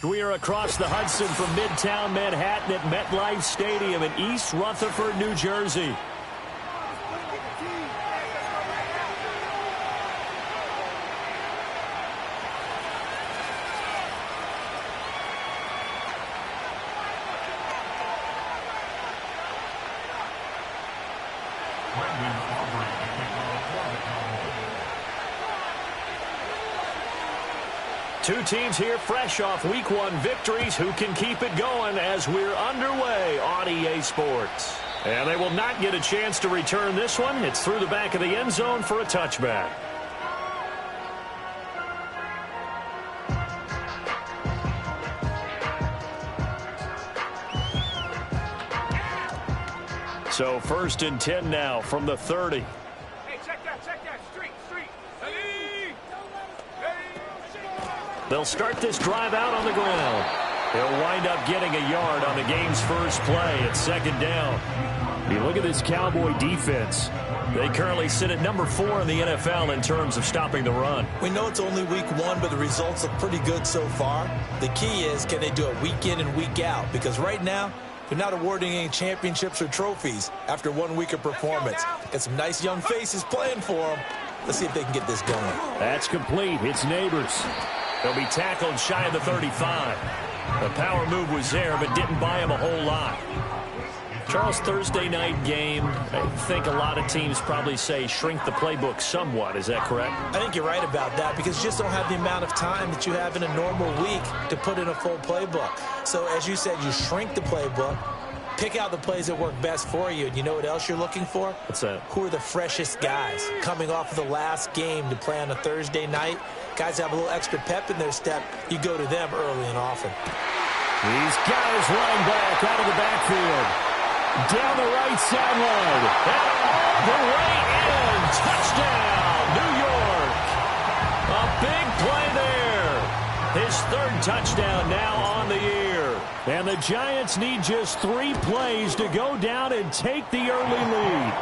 We are across the Hudson from Midtown Manhattan at MetLife Stadium in East Rutherford, New Jersey. Two teams here fresh off Week 1 victories who can keep it going as we're underway on EA Sports. And they will not get a chance to return this one. It's through the back of the end zone for a touchback. So 1st and 10 now from the 30. Hey, check that. Street. They'll start this drive out on the ground. He'll wind up getting a yard on the game's first play at 2nd down. You look at this Cowboy defense. They currently sit at number 4 in the NFL in terms of stopping the run. We know it's only Week 1, but the results look pretty good so far. The key is, can they do it week in and week out? Because right now, they're not awarding any championships or trophies after 1 week of performance. Got some nice young faces playing for them. Let's see if they can get this going. That's complete. It's Neighbors. They'll be tackled shy of the 35. The power move was there, but didn't buy him a whole lot. Charles, Thursday night game, I think a lot of teams probably say shrink the playbook somewhat. Is that correct? I think you're right about that because you just don't have the amount of time that you have in a normal week to put in a full playbook. So, as you said, you shrink the playbook, pick out the plays that work best for you, and you know what else you're looking for? What's that? Who are the freshest guys coming off of the last game to play on a Thursday night? Guys have a little extra pep in their step. You go to them early and often. He's got his running back out of the backfield. Down the right sideline. And all the way in. Touchdown, New York. A big play there. His 3rd touchdown now on the year. And the Giants need just 3 plays to go down and take the early lead.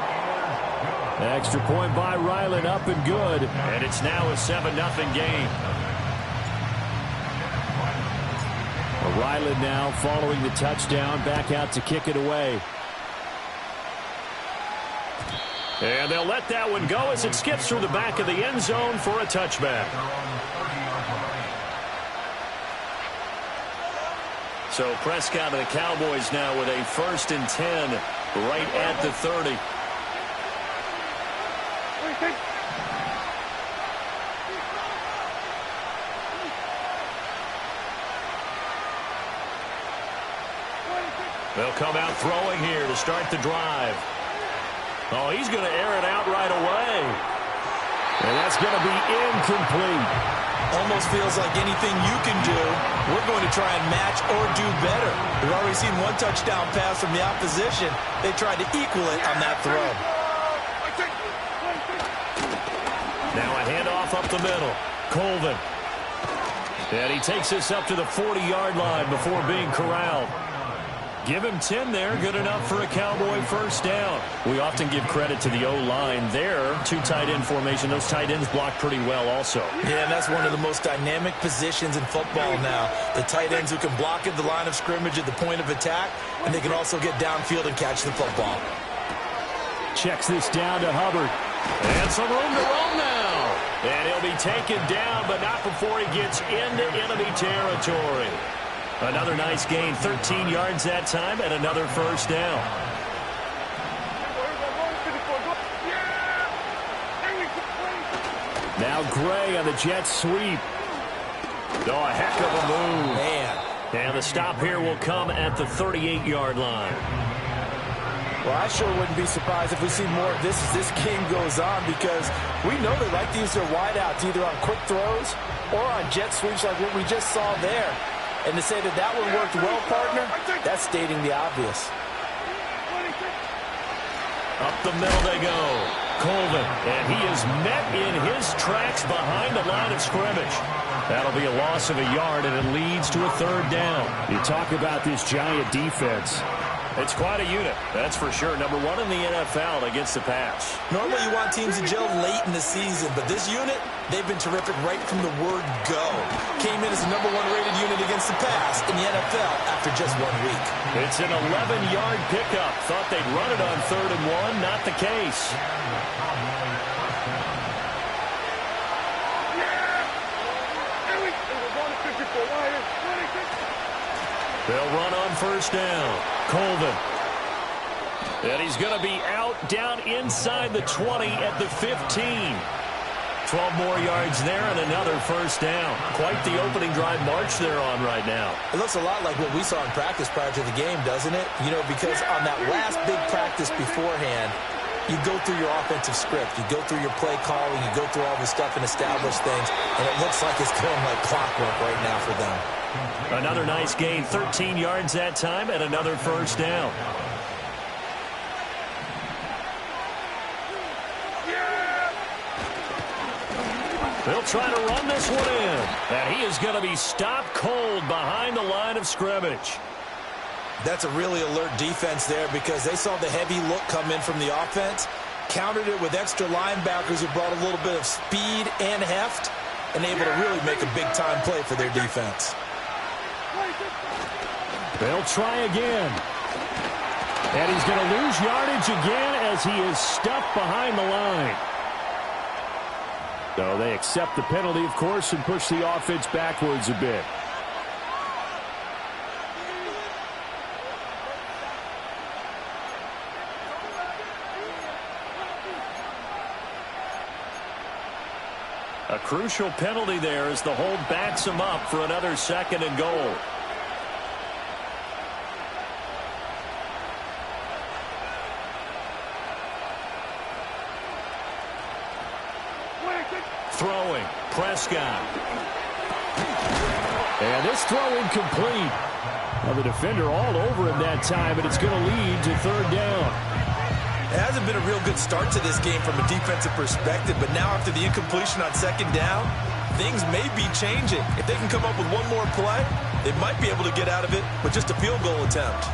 Extra point by Ryland, up and good. And it's now a 7-0 game. Ryland now following the touchdown, back out to kick it away. And they'll let that one go as it skips through the back of the end zone for a touchback. So Prescott and the Cowboys now with a 1st and 10 right at the 30. They'll come out throwing here to start the drive. Oh, he's going to air it out right away. And that's going to be incomplete. Almost feels like anything you can do, we're going to try and match or do better. We've already seen 1 touchdown pass from the opposition. They tried to equal it on that throw. Now a handoff up the middle. Colvin. And he takes this up to the 40-yard line before being corralled. Give him 10 there. Good enough for a Cowboy 1st down. We often give credit to the O-line there. 2 tight end formation. Those tight ends block pretty well also. Yeah, and that's one of the most dynamic positions in football now. The tight ends who can block at the line of scrimmage at the point of attack, and they can also get downfield and catch the football. Checks this down to Hubbard. And some room to roam now. And he'll be taken down, but not before he gets into enemy territory. Another nice gain, 13 yards that time, and another 1st down. Now Gray on the jet sweep. Oh, a heck of a move. Man. And the stop here will come at the 38-yard line. Well, I sure wouldn't be surprised if we see more of this as this game goes on because we know they like to use their wideouts either on quick throws or on jet sweeps like what we just saw there. And to say that that one worked well, partner, that's stating the obvious. Up the middle they go. Colvin, and he is met in his tracks behind the line of scrimmage. That'll be a loss of a yard, and it leads to a 3rd down. You talk about this Giant defense. It's quite a unit, that's for sure. Number one in the NFL against the pass. Normally you want teams to gel late in the season, but this unit, they've been terrific right from the word go. Came in as the number one rated unit against the pass in the NFL after just 1 week. It's an 11-yard pickup. Thought they'd run it on 3rd and 1. Not the case. They'll run on 1st down. Colvin. And he's going to be out down inside the 20 at the 15. 12 more yards there and another 1st down. Quite the opening drive march they're on right now. It looks a lot like what we saw in practice prior to the game, doesn't it? You know, because on that last big practice beforehand, you go through your offensive script. You go through your play calling. You go through all the stuff and establish things. And it looks like it's going like clockwork right now for them. Another nice gain, 13 yards that time, and another 1st down. They'll try to run this one in. And he is going to be stopped cold behind the line of scrimmage. That's a really alert defense there because they saw the heavy look come in from the offense, countered it with extra linebackers who brought a little bit of speed and heft, and able to really make a big-time play for their defense. They'll try again. And he's going to lose yardage again as he is stuffed behind the line. So they accept the penalty, of course, and push the offense backwards a bit. A crucial penalty there as the hold backs him up for another 2nd and goal. Throwing, Prescott. And this throw incomplete. Now the defender all over him that time, but it's going to lead to 3rd down. It hasn't been a real good start to this game from a defensive perspective, but now after the incompletion on 2nd down, things may be changing. If they can come up with one more play, they might be able to get out of it with just a field goal attempt.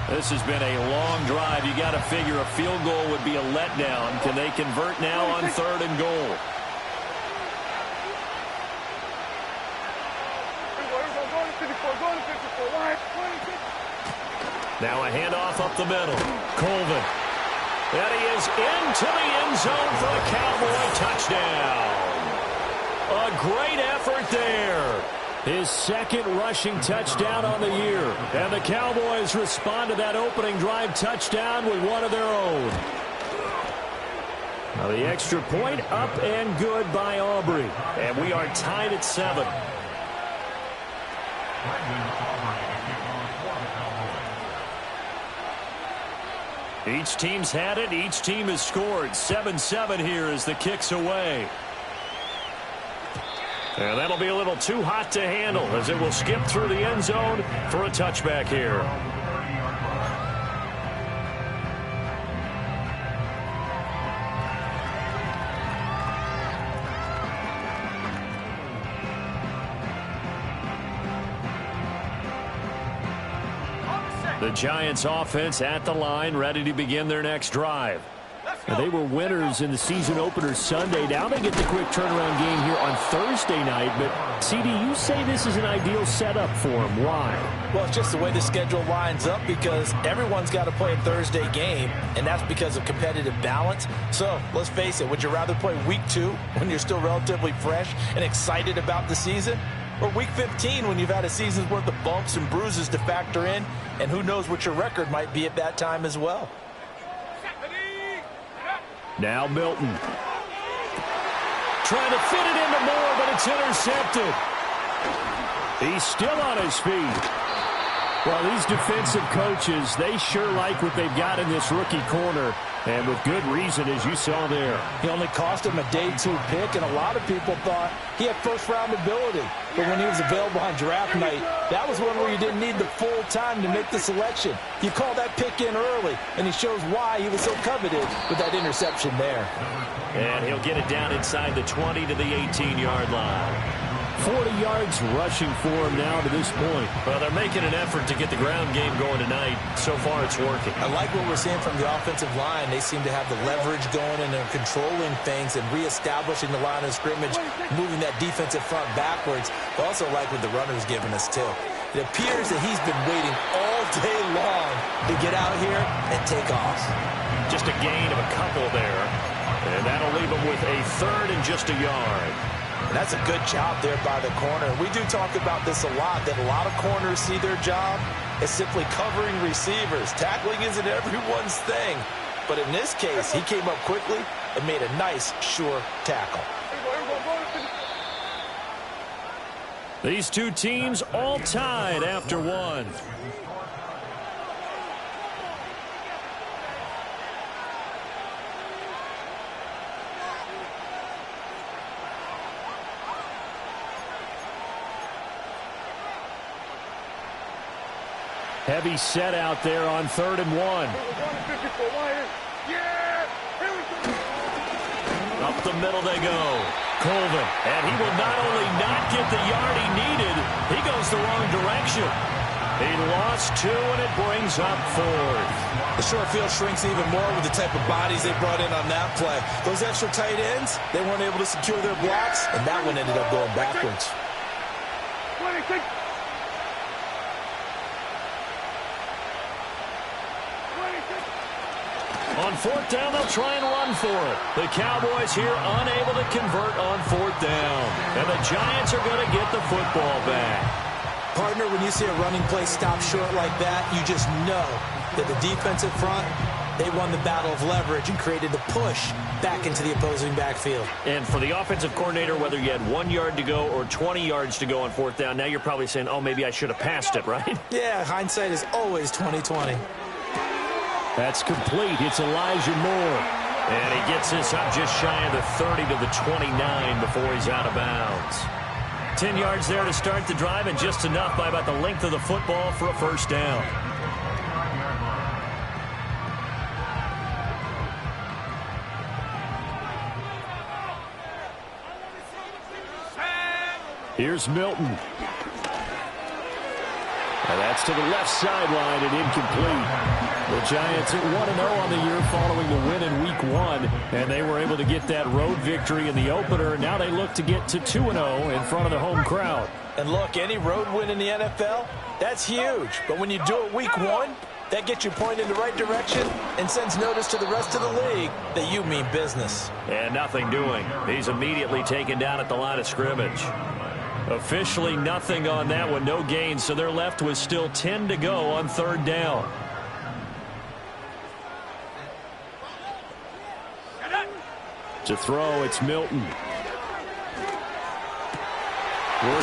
This has been a long drive. You got to figure a field goal would be a letdown. Can they convert now on 3rd and goal? Now a handoff up the middle. Colvin. And he is into the end zone for a Cowboy touchdown. A great effort there. His 2nd rushing touchdown on the year. And the Cowboys respond to that opening drive touchdown with one of their own. Now the extra point up and good by Aubrey. And we are tied at 7. Each team's had it. Each team has scored. 7-7 here as the kick's away. And that'll be a little too hot to handle as it will skip through the end zone for a touchback here. The Giants offense at the line, ready to begin their next drive. Now, they were winners in the season opener Sunday. Now they get the quick turnaround game here on Thursday night. But, CD, you say this is an ideal setup for them. Why? Well, it's just the way the schedule lines up because everyone's got to play a Thursday game, and that's because of competitive balance. So, let's face it, would you rather play week 2 when you're still relatively fresh and excited about the season? Or week 15 when you've had a season's worth of bumps and bruises to factor in, and who knows what your record might be at that time as well. Now Milton. Trying to fit it into Moore, but it's intercepted. He's still on his feet. Well, these defensive coaches, they sure like what they've got in this rookie corner, and with good reason, as you saw there. He only cost him a day 2 pick, and a lot of people thought he had first-round ability. But when he was available on draft night, that was one where you didn't need the full time to make the selection. You call that pick in early, and he shows why he was so coveted with that interception there. And he'll get it down inside the 20 to the 18-yard line. 40 yards rushing for him now to this point. Well, they're making an effort to get the ground game going tonight. So far, it's working. I like what we're seeing from the offensive line. They seem to have the leverage going, and they're controlling things and reestablishing the line of scrimmage, moving that defensive front backwards. I also like what the runner's giving us, too. It appears that he's been waiting all day long to get out here and take off. Just a gain of a couple there. And that'll leave him with a third and just a yard. And that's a good job there by the corner. We do talk about this a lot, that a lot of corners see their job as simply covering receivers. Tackling isn't everyone's thing. But in this case, he came up quickly and made a nice, sure tackle. These two teams all tied after one. Heavy set out there on 3rd and 1. Up the middle they go. Colvin, and he will not only not get the yard he needed, he goes the wrong direction. He lost 2, and it brings up 4th. The short field shrinks even more with the type of bodies they brought in on that play. Those extra tight ends, they weren't able to secure their blocks, and that one ended up going backwards. On 4th down, they'll try and run for it. The Cowboys here unable to convert on 4th down. And the Giants are going to get the football back. Partner, when you see a running play stop short like that, you just know that the defensive front, they won the battle of leverage and created the push back into the opposing backfield. And for the offensive coordinator, whether you had 1 yard to go or 20 yards to go on 4th down, now you're probably saying, oh, maybe I should have passed it, right? Yeah, hindsight is always 20/20. That's complete. It's Elijah Moore. And he gets this up just shy of the 30 to the 29 before he's out of bounds. 10 yards there to start the drive, and just enough by about the length of the football for a 1st down. Here's Milton. And that's to the left sideline and incomplete. The Giants at 1-0 on the year following the win in Week 1. And they were able to get that road victory in the opener. Now they look to get to 2-0 in front of the home crowd. And look, any road win in the NFL, that's huge. But when you do it Week 1, that gets you pointed in the right direction and sends notice to the rest of the league that you mean business. And nothing doing. He's immediately taken down at the line of scrimmage. Officially nothing on that one, no gain, so they're left with still 10 to go on 3rd down. To throw, it's Milton. Work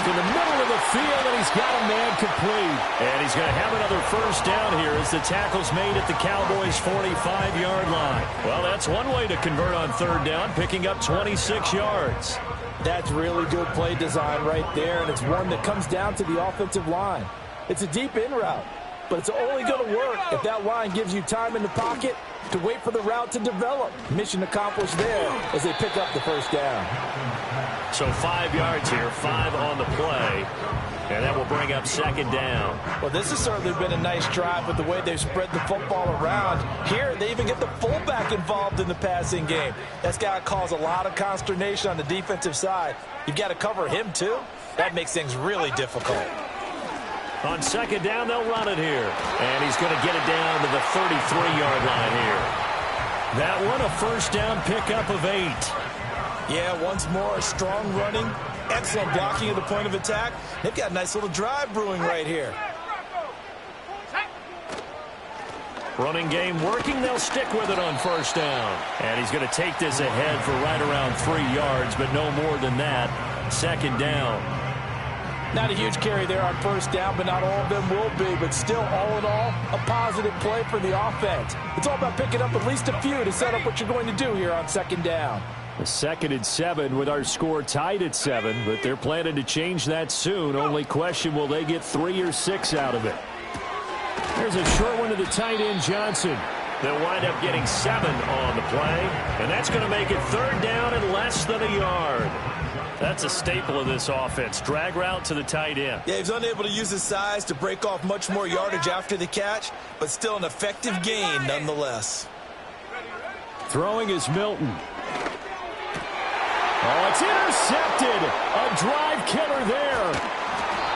in the middle of the field, and he's got a man complete. And he's going to have another 1st down here as the tackle's made at the Cowboys' 45-yard line. Well, that's one way to convert on 3rd down, picking up 26 yards. That's really good play design right there, and it's one that comes down to the offensive line. It's a deep in route, but it's only going to work if that line gives you time in the pocket to wait for the route to develop. Mission accomplished there as they pick up the 1st down. So 5 yards here, 5 on the play, and that will bring up 2nd down. Well, this has certainly been a nice drive with the way they've spread the football around. Here, they even get the fullback involved in the passing game. That's got to cause a lot of consternation on the defensive side. You've got to cover him, too. That makes things really difficult. On 2nd down, they'll run it here. And he's going to get it down to the 33-yard line here. That one, a 1st down pickup of 8. Yeah, once more, strong running, excellent blocking at the point of attack. They've got a nice little drive brewing right here. Running game working. They'll stick with it on 1st down. And he's going to take this ahead for right around 3 yards, but no more than that. 2nd down. Not a huge carry there on 1st down, but not all of them will be. But still, all in all, a positive play for the offense. It's all about picking up at least a few to set up what you're going to do here on 2nd down. A 2nd and 7 with our score tied at 7, but they're planning to change that soon. Only question, will they get 3 or 6 out of it? There's a short one to the tight end, Johnson. They'll wind up getting 7 on the play, and that's going to make it 3rd down and less than a yard. That's a staple of this offense. Drag route to the tight end. Yeah, he's unable to use his size to break off much more yardage after the catch, but still an effective gain nonetheless. Throwing is Milton. Oh, it's intercepted. A drive killer there.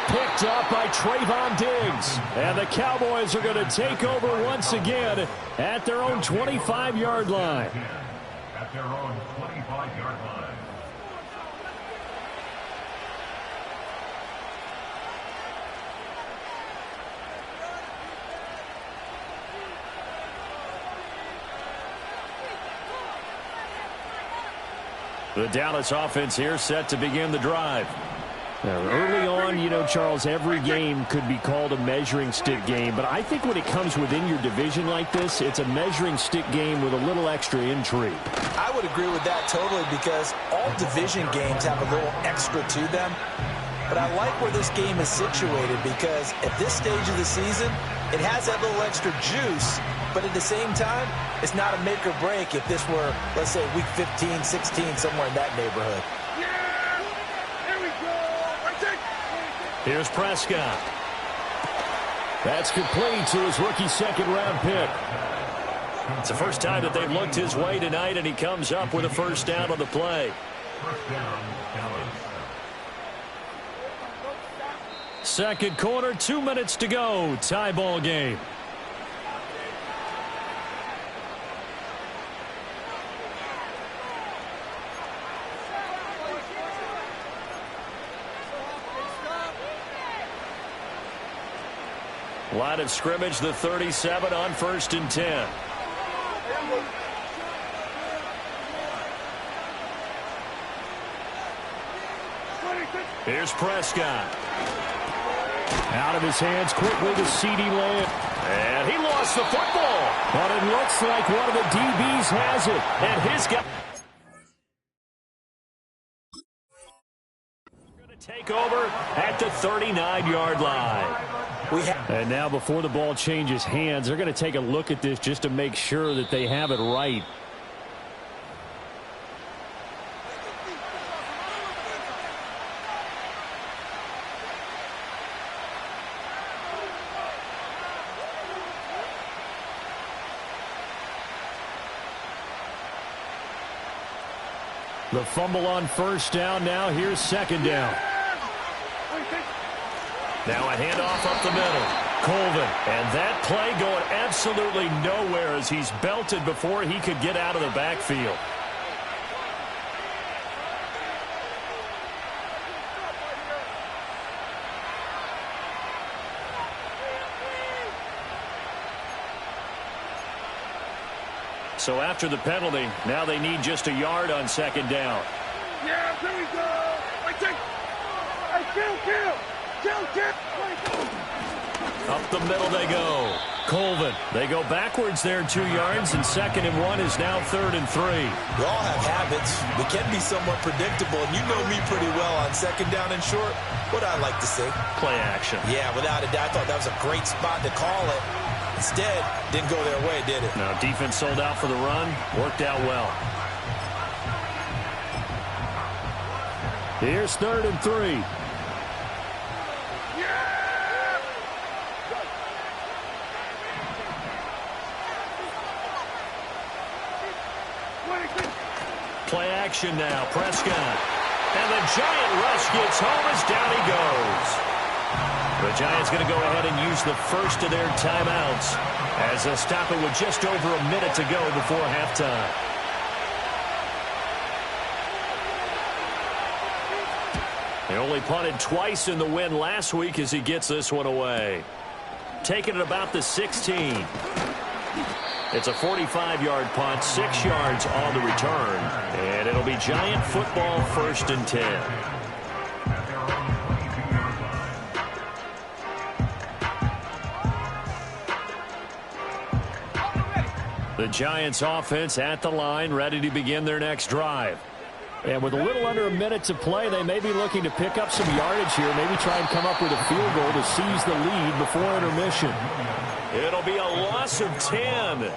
Picked up by Trayvon Diggs. And the Cowboys are going to take over once again at their own 25-yard line. At their own 25-yard line. The Dallas offense here set to begin the drive. Now, early on, you know, Charles, every game could be called a measuring stick game. But I think when it comes within your division like this, it's a measuring stick game with a little extra intrigue. I would agree with that totally because all division games have a little extra to them. But I like where this game is situated because at this stage of the season, it has that little extra juice. But at the same time, it's not a make or break if this were, let's say, week 15, 16, somewhere in that neighborhood. Here's Prescott. That's complete to his rookie second-round pick. It's the first time that they've looked his way tonight, and he comes up with a first down on the play. First down, Dallas. Second quarter, 2 minutes to go. Tie ball game. Line of scrimmage, the 37 on 1st and 10. Here's Prescott. Out of his hands quickly to CeeDee Lamb. And he lost the football. But it looks like one of the DBs has it. And his guy going to take over at the 39-yard line. And now before the ball changes hands, they're going to take a look at this just to make sure that they have it right. The fumble on first down. Now here's second down. Now a handoff up the middle. Colvin. And that play going absolutely nowhere as he's belted before he could get out of the backfield. So after the penalty, now they need just a yard on second down. Yeah, there we go. Kill. Up the middle they go. Colvin. They go backwards there 2 yards, and 2nd and 1 is now 3rd and 3. We all have habits. We can be somewhat predictable, and you know me pretty well on second down and short. What I like to see. Play action. Yeah, without a doubt. I thought that was a great spot to call it. Instead, didn't go their way, did it? Now, defense sold out for the run. Worked out well. Here's 3rd and 3. Play action now. Prescott. And the Giant rush gets home as down he goes. The Giants going to go ahead and use the first of their timeouts as they stop it with just over a minute to go before halftime. They only punted twice in the win last week as he gets this one away. Taking it about the 16. It's a 45-yard punt, 6 yards on the return. And it'll be Giant football 1st and 10. The Giants offense at the line, ready to begin their next drive. And with a little under a minute to play, they may be looking to pick up some yardage here, maybe try and come up with a field goal to seize the lead before intermission. It'll be a loss of 10,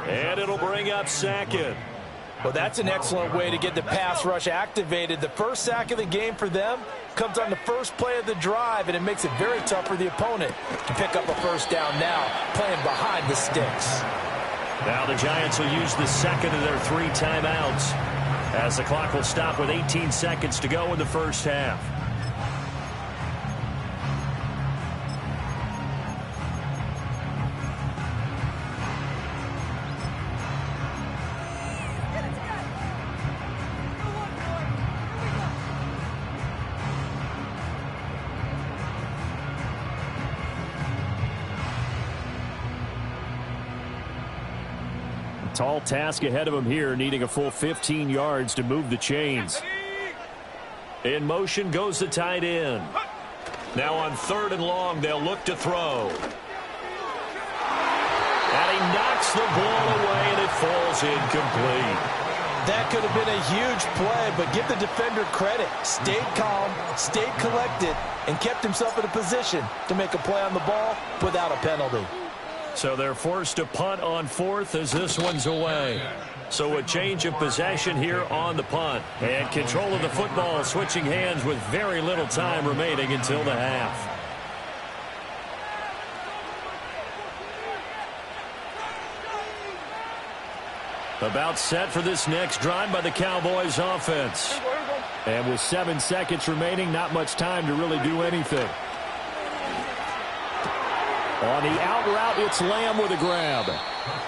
and it'll bring up 2nd. Well, that's an excellent way to get the pass rush activated. The first sack of the game for them comes on the first play of the drive, and it makes it very tough for the opponent to pick up a first down now, playing behind the sticks. Now the Giants will use the second of their 3 timeouts as the clock will stop with 18 seconds to go in the first half. Tall task ahead of him here, needing a full 15 yards to move the chains. In motion goes the tight end. Now on 3rd and long, they'll look to throw. And he knocks the ball away, and it falls incomplete. That could have been a huge play, but give the defender credit. Stayed calm, stayed collected, and kept himself in a position to make a play on the ball without a penalty. So they're forced to punt on 4th as this one's away. So a change of possession here on the punt. And control of the football switching hands with very little time remaining until the half. About set for this next drive by the Cowboys offense. And with 7 seconds remaining, not much time to really do anything. On the out route, it's Lamb with a grab.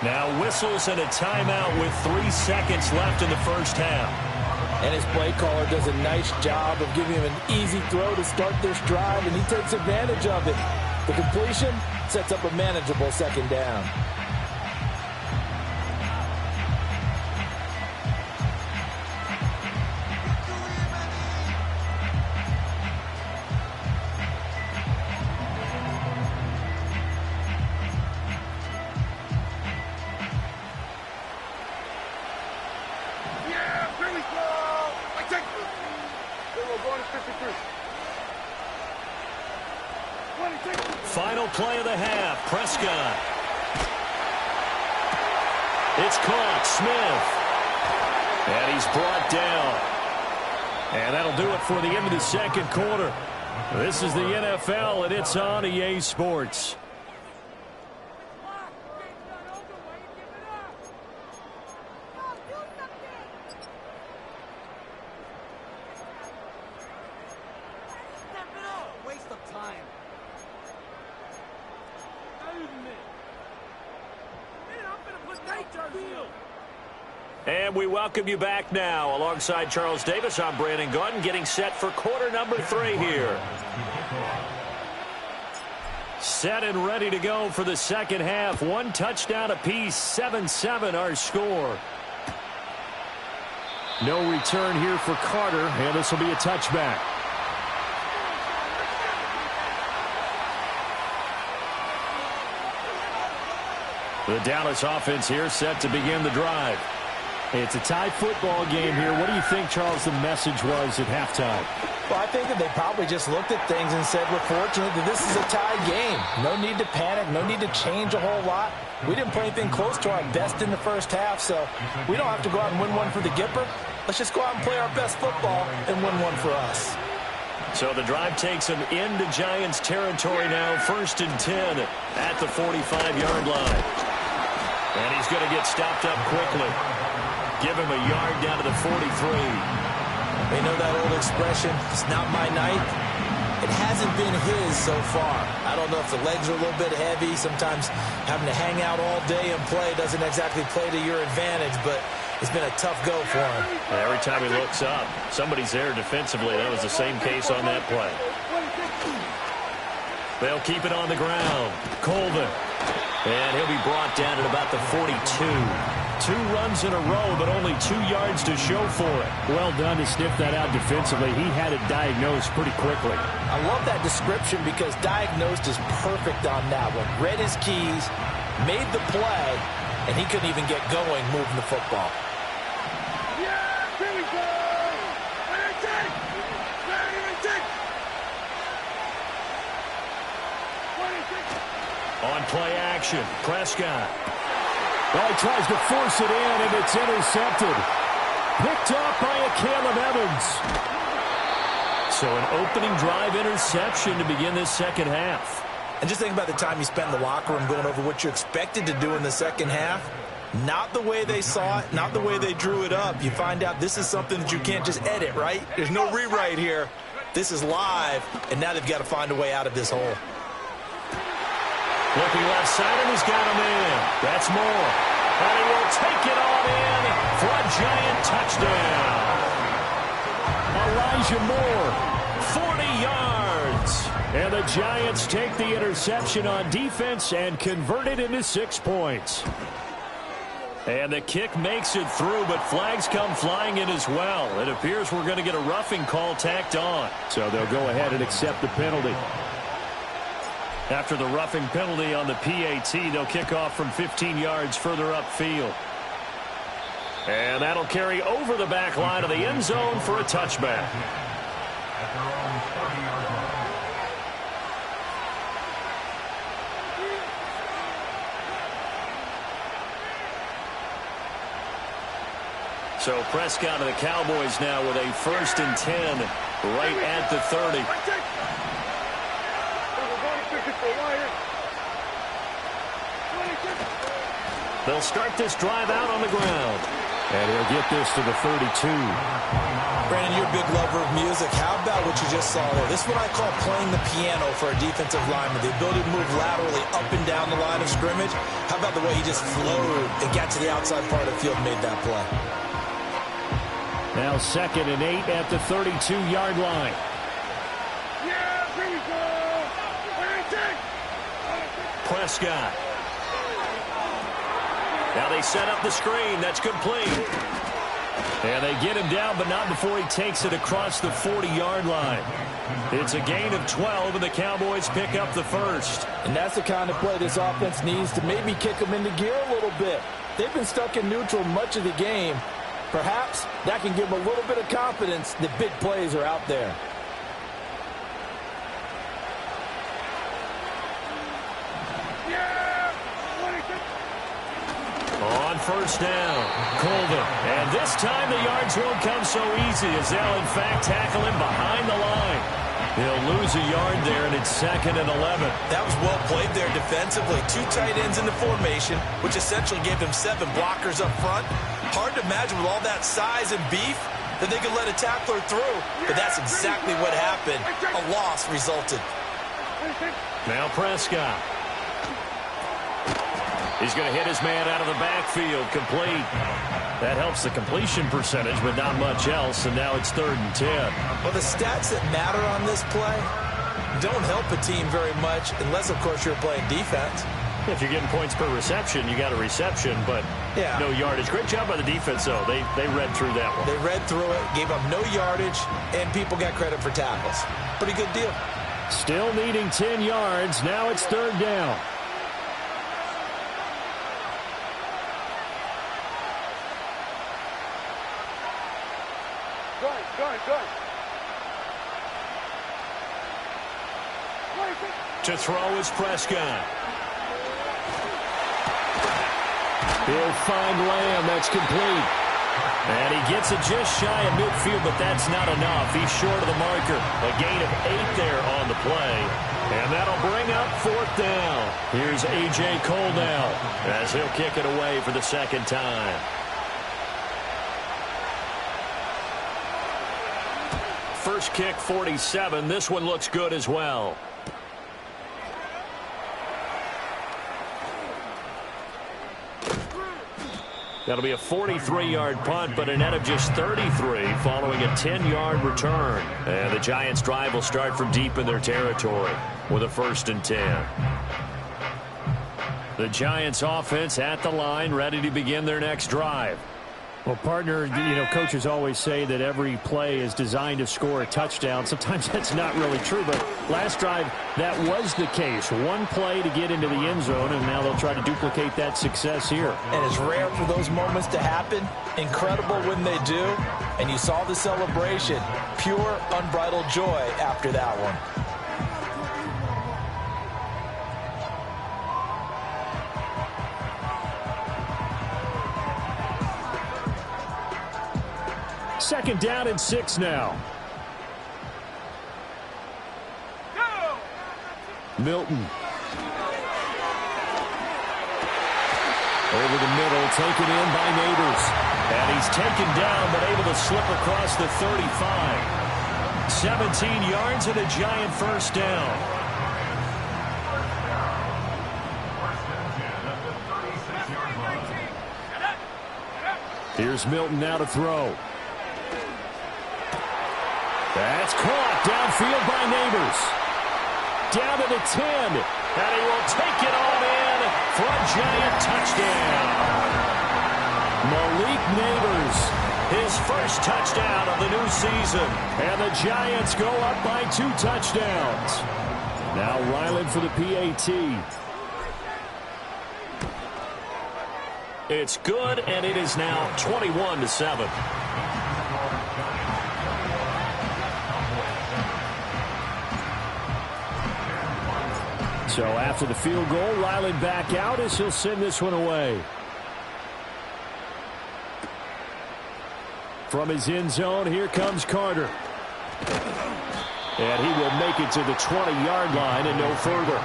Now whistles and a timeout with 3 seconds left in the first half. And his play caller does a nice job of giving him an easy throw to start this drive, and he takes advantage of it. The completion sets up a manageable second down. Final play of the half. Prescott. It's caught. Smith. And he's brought down. And that'll do it for the end of the second quarter. This is the NFL, and it's on EA Sports. And we welcome you back now. Alongside Charles Davis, I'm Brandon Gunn, getting set for quarter number 3 here. Set and ready to go for the second half. 1 touchdown apiece, 7-7 our score. No return here for Carter, and this will be a touchback. The Dallas offense here set to begin the drive. It's a tie football game here. What do you think, Charles, the message was at halftime? Well, I think that they probably just looked at things and said, we're fortunate that this is a tie game. No need to panic, no need to change a whole lot. We didn't play anything close to our best in the first half, so we don't have to go out and win one for the Gipper. Let's just go out and play our best football and win one for us. So the drive takes them into Giants territory now, 1st and 10 at the 45-yard line. And he's going to get stopped up quickly. Give him a yard down to the 43. They know that old expression, it's not my night. It hasn't been his so far. I don't know if the legs are a little bit heavy. Sometimes having to hang out all day and play doesn't exactly play to your advantage, but it's been a tough go for him. Every time he looks up, somebody's there defensively. That was the same case on that play. They'll keep it on the ground. Colvin. And he'll be brought down at about the 42. 2 runs in a row, but only 2 yards to show for it. Well done to sniff that out defensively. He had it diagnosed pretty quickly. I love that description because diagnosed is perfect on that one. Read his keys, made the play, and he couldn't even get going moving the football. Yeah, here we go! On play action, Prescott. Well, he tries to force it in, and it's intercepted. Picked off by a Caleb Evans. So an opening drive interception to begin this second half. And just think about the time you spent in the locker room going over what you expected to do in the second half. Not the way they saw it, not the way they drew it up. You find out this is something that you can't just edit, right? There's no rewrite here. This is live, and now they've got to find a way out of this hole. Looking left side, and he's got him in. That's Moore. And he will take it all in for a Giant touchdown. Elijah Moore. 40 yards. And the Giants take the interception on defense and convert it into 6 points. And the kick makes it through, but flags come flying in as well. It appears we're going to get a roughing call tacked on. So they'll go ahead and accept the penalty. After the roughing penalty on the PAT, they'll kick off from 15 yards further upfield. And that'll carry over the back line of the end zone for a touchback. At their own 30-yard line. So Prescott of the Cowboys now with a 1st and 10 right at the 30. They'll start this drive out on the ground. And he'll get this to the 32. Brandon, you're a big lover of music. How about what you just saw there? This is what I call playing the piano for a defensive lineman. The ability to move laterally up and down the line of scrimmage. How about the way he just flowed and got to the outside part of the field and made that play? Now 2nd and 8 at the 32-yard line. Yeah, here we go. Prescott. Now they set up the screen. That's complete. And they get him down, but not before he takes it across the 40-yard line. It's a gain of 12, and the Cowboys pick up the 1st. And that's the kind of play this offense needs to maybe kick them into gear a little bit. They've been stuck in neutral much of the game. Perhaps that can give them a little bit of confidence that big plays are out there. On 1st down, Colvin. And this time the yards won't come so easy as they'll, in fact, tackle him behind the line. He'll lose a yard there, and it's 2nd and 11. That was well played there defensively. 2 tight ends in the formation, which essentially gave them 7 blockers up front. Hard to imagine with all that size and beef that they could let a tackler through. But that's exactly what happened. A loss resulted. Now Prescott. He's going to hit his man out of the backfield, complete. That helps the completion percentage, but not much else, and now it's 3rd and 10. Well, the stats that matter on this play don't help a team very much unless, of course, you're playing defense. If you're getting points per reception, you got a reception, but no yardage. Great job by the defense, though. They read through that one. They read through it, gave up no yardage, and people got credit for tackles. Pretty good deal. Still needing 10 yards. Now it's 3rd down. To throw is Prescott. He'll find Lamb. That's complete. And he gets it just shy of midfield, but that's not enough. He's short of the marker. A gain of 8 there on the play. And that'll bring up 4th down. Here's A.J. Cole now as he'll kick it away for the 2nd time. First kick, 47. This one looks good as well. That'll be a 43-yard punt, but a net of just 33 following a 10-yard return. And the Giants' drive will start from deep in their territory with a 1st and 10. The Giants' offense at the line, ready to begin their next drive. Well, partner, coaches always say that every play is designed to score a touchdown. Sometimes that's not really true, but last drive, that was the case. One play to get into the end zone, and now they'll try to duplicate that success here. And it's rare for those moments to happen. Incredible when they do. And you saw the celebration. Pure, unbridled joy after that one. Second down and 6 now. Milton. Over the middle, taken in by Neighbors. And he's taken down, but able to slip across the 35. 17 yards and a Giant first down. Here's Milton now to throw. That's caught downfield by Neighbors. Down to the 10. And he will take it on in for a Giant touchdown. Malik Neighbors, his first touchdown of the new season. And the Giants go up by 2 touchdowns. Now Ryland for the PAT. It's good, and it is now 21-7. So after the field goal, Ryland back out as he'll send this one away. From his end zone, here comes Carter. And he will make it to the 20-yard line and no further.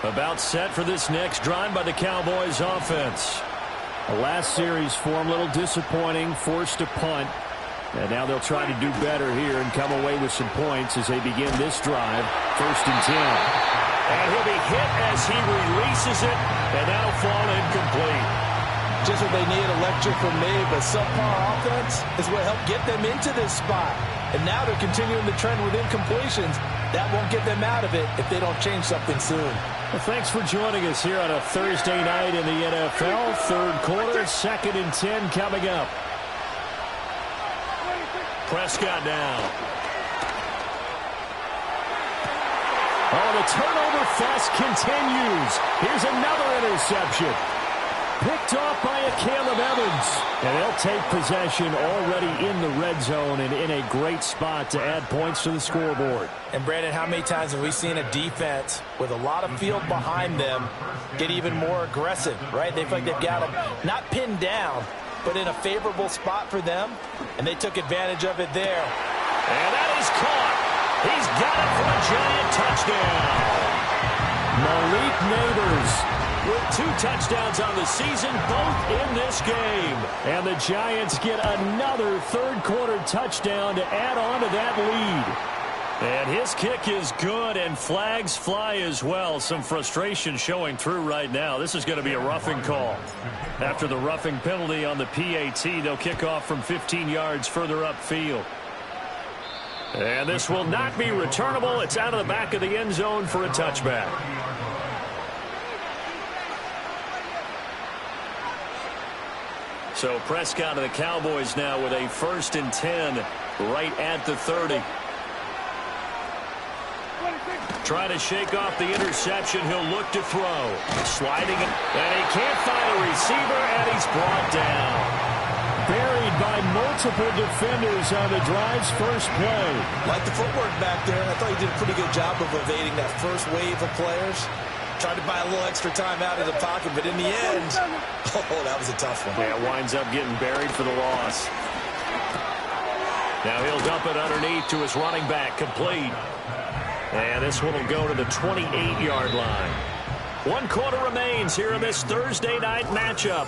About set for this next drive by the Cowboys offense. The last series for him, a little disappointing, forced to punt. And now they'll try to do better here and come away with some points as they begin this drive. 1st and 10. And he'll be hit as he releases it, and that'll fall incomplete. Just what they need, electric from me, but subpar offense is what helped get them into this spot. And now they're continuing the trend with incompletions. That won't get them out of it if they don't change something soon. Well, thanks for joining us here on a Thursday night in the NFL. 3rd quarter, 2nd and 10 coming up. Prescott now. Oh, the turnover fest continues. Here's another interception. Picked off by a Caleb Evans. And they'll take possession already in the red zone and in a great spot to add points to the scoreboard. And, Brandon, how many times have we seen a defense with a lot of field behind them get even more aggressive, right? They feel like they've got them not pinned down, but in a favorable spot for them, and they took advantage of it there. And that is caught. He's got it for a Giant touchdown. Malik Neighbors with 2 touchdowns on the season, both in this game. And the Giants get another 3rd quarter touchdown to add on to that lead. And his kick is good, and flags fly as well. Some frustration showing through right now. This is going to be a roughing call. After the roughing penalty on the PAT, they'll kick off from 15 yards further upfield. And this will not be returnable. It's out of the back of the end zone for a touchback. So Prescott of the Cowboys now with a 1st and 10 right at the 30. Trying to shake off the interception. He'll look to throw. Sliding it. And he can't find a receiver, and he's brought down. Buried by multiple defenders on the drive's first play. Like the footwork back there. I thought he did a pretty good job of evading that first wave of players. Tried to buy a little extra time out of the pocket, but in the end, oh, that was a tough one. Yeah, winds up getting buried for the loss. Now he'll dump it underneath to his running back, complete. And this one will go to the 28-yard line. 1 quarter remains here in this Thursday night matchup.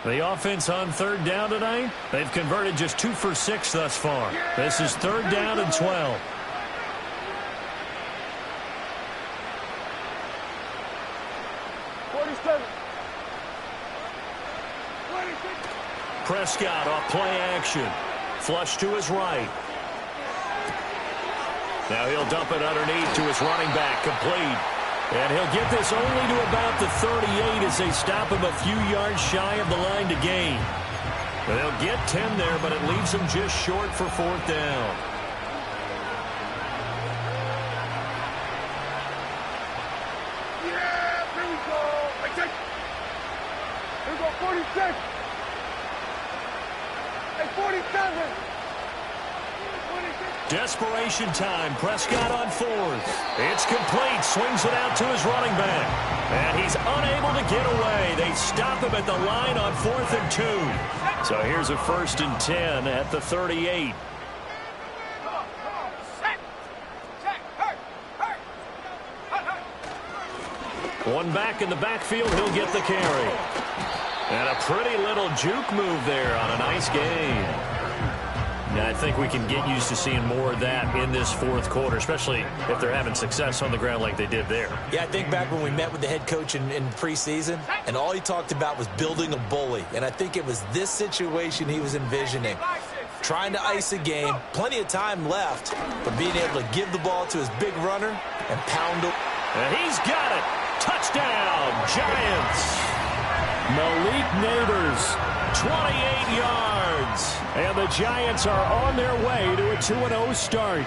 The offense on 3rd down tonight, they've converted just 2 for 6 thus far. This is 3rd down and 12. Prescott off play action. Flush to his right. Now he'll dump it underneath to his running back, complete. And he'll get this only to about the 38 as they stop him a few yards shy of the line to gain. They'll get 10 there, but it leaves them just short for 4th down. 46. Hey, 47. 26. Desperation time. Prescott on fourth. It's complete. Swings it out to his running back. And he's unable to get away. They stop him at the line on 4th and 2. So here's a 1st and 10 at the 38. One back in the backfield. He'll get the carry. And a pretty little juke move there on a nice game. Now, I think we can get used to seeing more of that in this 4th quarter, especially if they're having success on the ground like they did there. Yeah, I think back when we met with the head coach in preseason, and all he talked about was building a bully. And I think it was this situation he was envisioning. Trying to ice a game, plenty of time left, but being able to give the ball to his big runner and pound him. And he's got it. Touchdown, Giants. Malik Neighbors, 28 yards. And the Giants are on their way to a 2-0 start.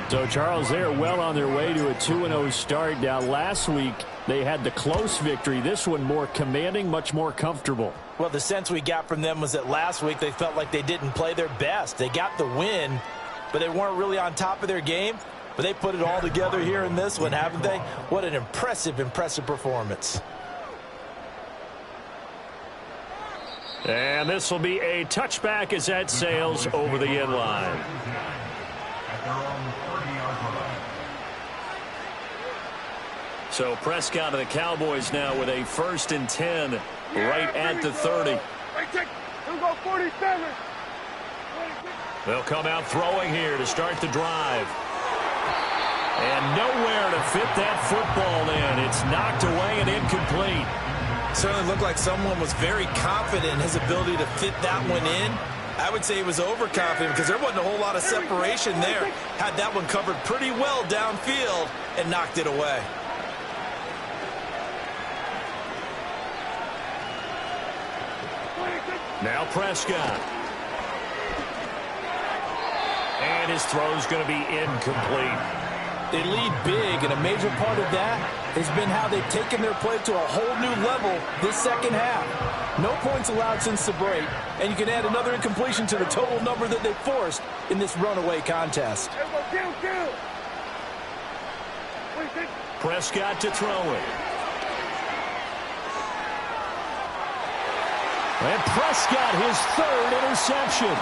So, Charles, they're well on their way to a 2-0 start. Now, last week, they had the close victory. This one more commanding, much more comfortable. Well, the sense we got from them was that last week they felt like they didn't play their best. They got the win, but they weren't really on top of their game. But they put it all together here in this one, haven't they? What an impressive performance. And this will be a touchback as that sails over the end line. At their own 30-yard line. So Prescott of the Cowboys now with a 1st and 10 right at the 30. He'll go 47. They'll come out throwing here to start the drive. And nowhere to fit that football in. It's knocked away and incomplete. Certainly looked like someone was very confident in his ability to fit that one in. I would say he was overconfident because there wasn't a whole lot of separation there. Had that one covered pretty well downfield and knocked it away. Now Prescott. And his throw's going to be incomplete. They lead big, and a major part of that has been how they've taken their play to a whole new level this second half. No points allowed since the break, and you can add another incompletion to the total number that they forced in this runaway contest. Prescott to throw it. And Prescott, his 3rd interception.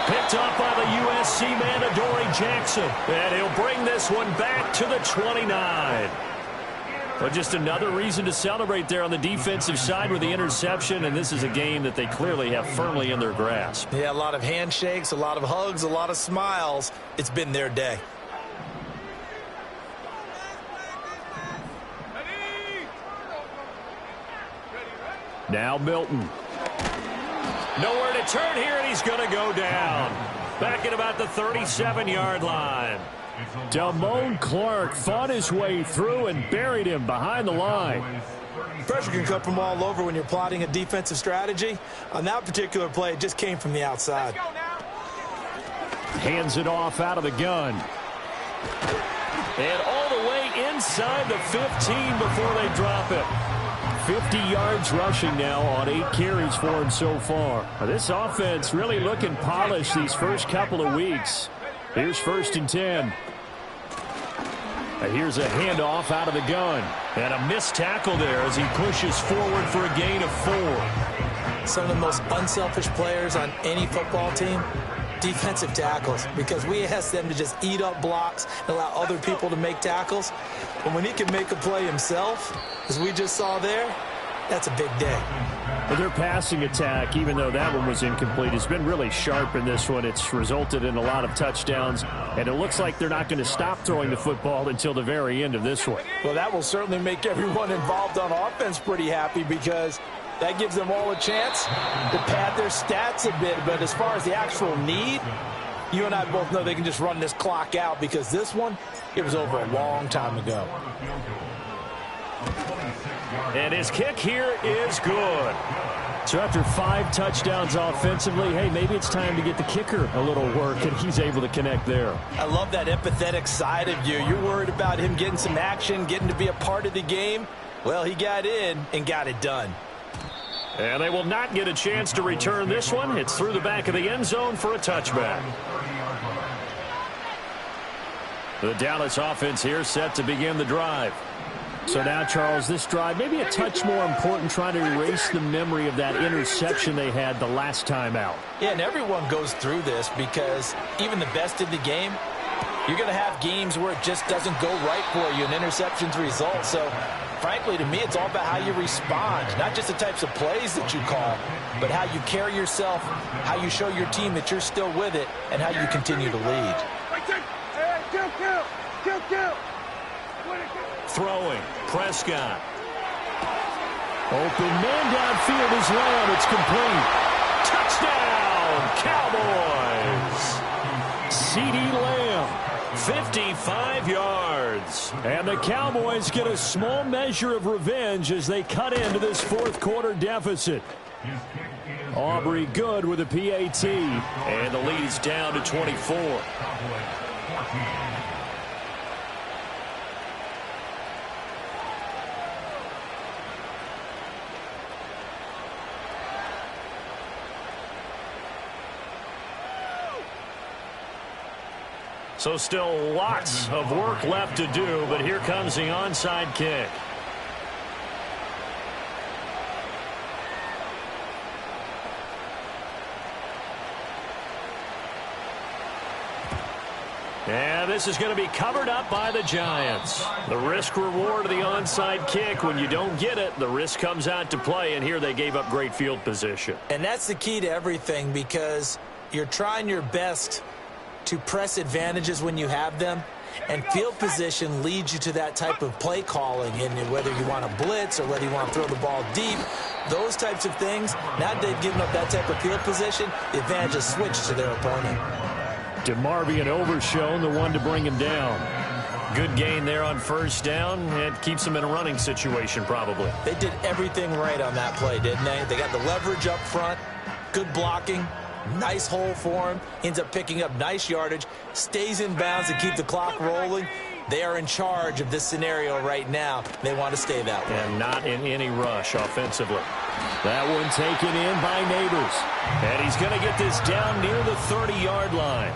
Picked up by the USC man, Adoree Jackson. And he'll bring this one back to the 29. But just another reason to celebrate there on the defensive side with the interception. And this is a game that they clearly have firmly in their grasp. Yeah, a lot of handshakes, a lot of hugs, a lot of smiles. It's been their day. Now Milton. Nowhere to turn here, and he's going to go down. Back at about the 37-yard line. Damone Clark fought his way through and buried him behind the line. Pressure can come from all over when you're plotting a defensive strategy. On that particular play, it just came from the outside. Hands it off out of the gun. And all the way inside the 15 before they drop it. 50 yards rushing now on 8 carries for him so far. This offense really looking polished these first couple of weeks. Here's 1st and 10. And here's a handoff out of the gun. And a missed tackle there as he pushes forward for a gain of 4. Some of the most unselfish players on any football team, defensive tackles, because we ask them to just eat up blocks and allow other people to make tackles. But when he can make a play himself, as we just saw there, that's a big day. But their passing attack, even though that one was incomplete, has been really sharp in this one. It's resulted in a lot of touchdowns, and it looks like they're not going to stop throwing the football until the very end of this one. Well, that will certainly make everyone involved on offense pretty happy because that gives them all a chance to pad their stats a bit. But as far as the actual need, you and I both know they can just run this clock out because this one, it was over a long time ago. And his kick here is good. So after 5 touchdowns offensively, hey, maybe it's time to get the kicker a little work, and he's able to connect there. I love that empathetic side of you. You're worried about him getting some action, getting to be a part of the game. Well, he got in and got it done. And they will not get a chance to return this one. It's through the back of the end zone for a touchback. The Dallas offense here set to begin the drive. So now, Charles, this drive maybe a touch more important, trying to erase the memory of that interception they had the last time out. Yeah, and everyone goes through this because even the best in the game, you're going to have games where it just doesn't go right for you, and interceptions result. So, frankly, to me, it's all about how you respond, not just the types of plays that you call, but how you carry yourself, how you show your team that you're still with it, and how you continue to lead. Throwing, Prescott. Open man downfield is Lamb. It's complete. Touchdown, Cowboys. CeeDee Lamb, 55 yards. And the Cowboys get a small measure of revenge as they cut into this fourth quarter deficit. Aubrey good with a PAT. And the lead is down to 24. So still lots of work left to do, but here comes the onside kick. And this is going to be covered up by the Giants. The risk reward of the onside kick. When you don't get it, the risk comes out to play, and here they gave up great field position. And that's the key to everything, because you're trying your best to press advantages when you have them, and field position leads you to that type of play calling. And whether you want to blitz or whether you want to throw the ball deep, those types of things, now that they've given up that type of field position, the advantage is switched to their opponent. DeMarvion Overshown, the one to bring him down. Good gain there on first down. It keeps him in a running situation probably. They did everything right on that play, didn't they? They got the leverage up front, good blocking, nice hole for him, ends up picking up nice yardage, stays in bounds to keep the clock rolling. They are in charge of this scenario right now. They want to stay that way. And not in any rush offensively. That one taken in by Neighbors. And he's going to get this down near the 30-yard line.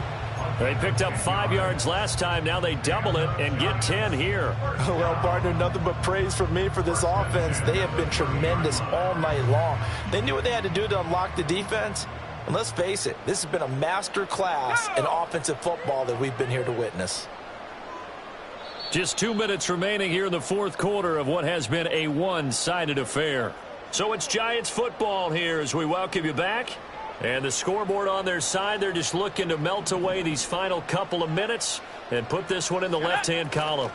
They picked up 5 yards last time. Now they double it and get 10 here. Well, partner, nothing but praise from me for this offense. They have been tremendous all night long. They knew what they had to do to unlock the defense. And let's face it, this has been a master class in offensive football that we've been here to witness. Just 2 minutes remaining here in the fourth quarter of what has been a one-sided affair. So it's Giants football here as we welcome you back. And the scoreboard on their side, they're just looking to melt away these final couple of minutes and put this one in the left-hand column.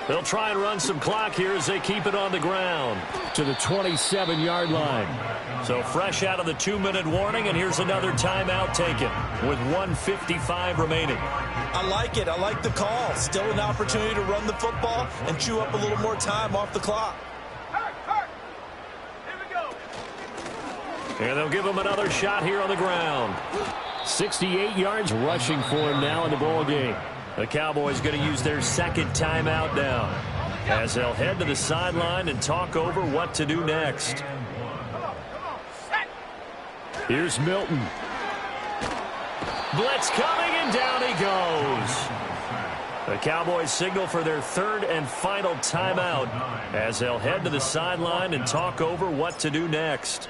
They'll try and run some clock here as they keep it on the ground to the 27-yard line. So fresh out of the 2-minute warning, and here's another timeout taken with 1:55 remaining. I like it. I like the call. Still an opportunity to run the football and chew up a little more time off the clock. And they'll give him another shot here on the ground. 68 yards rushing for him now in the ball game. The Cowboys going to use their second timeout now as they'll head to the sideline and talk over what to do next. Here's Milton. Blitz coming, and down he goes. The Cowboys signal for their third and final timeout as they'll head to the sideline and talk over what to do next.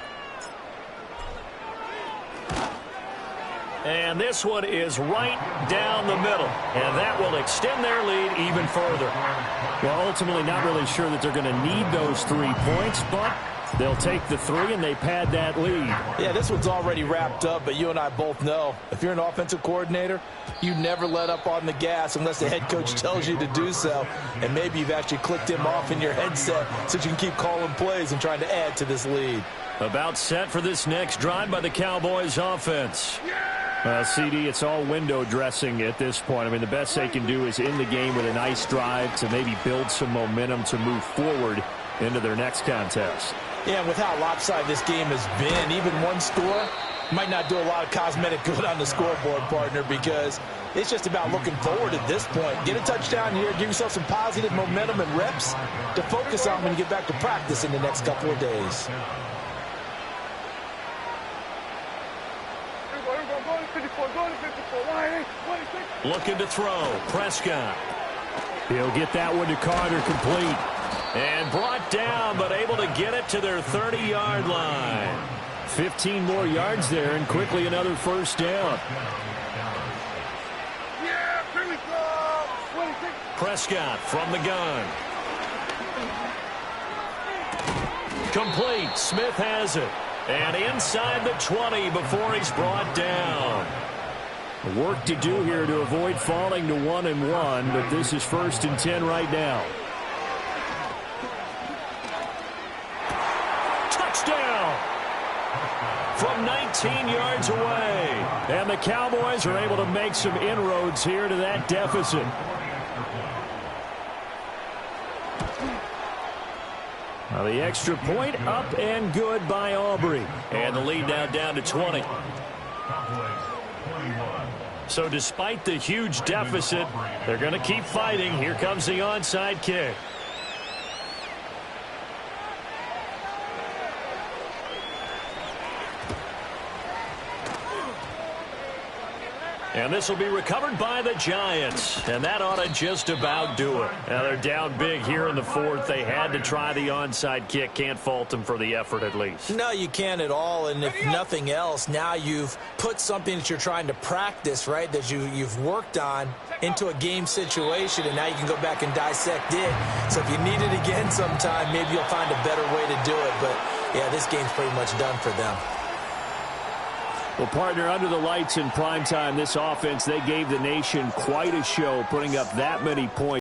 And this one is right down the middle. And that will extend their lead even further. Well, ultimately not really sure that they're going to need those 3 points, but they'll take the 3 and they pad that lead. Yeah, this one's already wrapped up, but you and I both know if you're an offensive coordinator, you never let up on the gas unless the head coach tells you to do so. And maybe you've actually clicked him off in your headset so you can keep calling plays and trying to add to this lead. About set for this next drive by the Cowboys offense. CD, it's all window dressing at this point. I mean, the best they can do is in the game with a nice drive to maybe build some momentum to move forward into their next contest. Yeah, and with how lopsided this game has been, even one score might not do a lot of cosmetic good on the scoreboard, partner, because it's just about looking forward at this point. Get a touchdown here, give yourself some positive momentum and reps to focus on when you get back to practice in the next couple of days. Looking to throw. Prescott. He'll get that one to Carter, complete. And brought down, but able to get it to their 30-yard line. 15 more yards there, and quickly another first down. Yeah, here we go. 26. Prescott from the gun. Complete. Smith has it. And inside the 20 before he's brought down. Work to do here to avoid falling to 1-1, but this is 1st and 10 right now. Touchdown! From 19 yards away. And the Cowboys are able to make some inroads here to that deficit. Now the extra point up and good by Aubrey. And the lead now down to 20. So despite the huge deficit, they're going to keep fighting. Here comes the onside kick. And this will be recovered by the Giants. And that ought to just about do it. Now they're down big here in the 4th. They had to try the onside kick. Can't fault them for the effort at least. No, you can't at all. And if nothing else, now you've put something that you're trying to practice, right, that you've worked on into a game situation. And now you can go back and dissect it. So if you need it again sometime, maybe you'll find a better way to do it. But, yeah, this game's pretty much done for them. Well, partner, under the lights in primetime, this offense, they gave the nation quite a show, putting up that many points.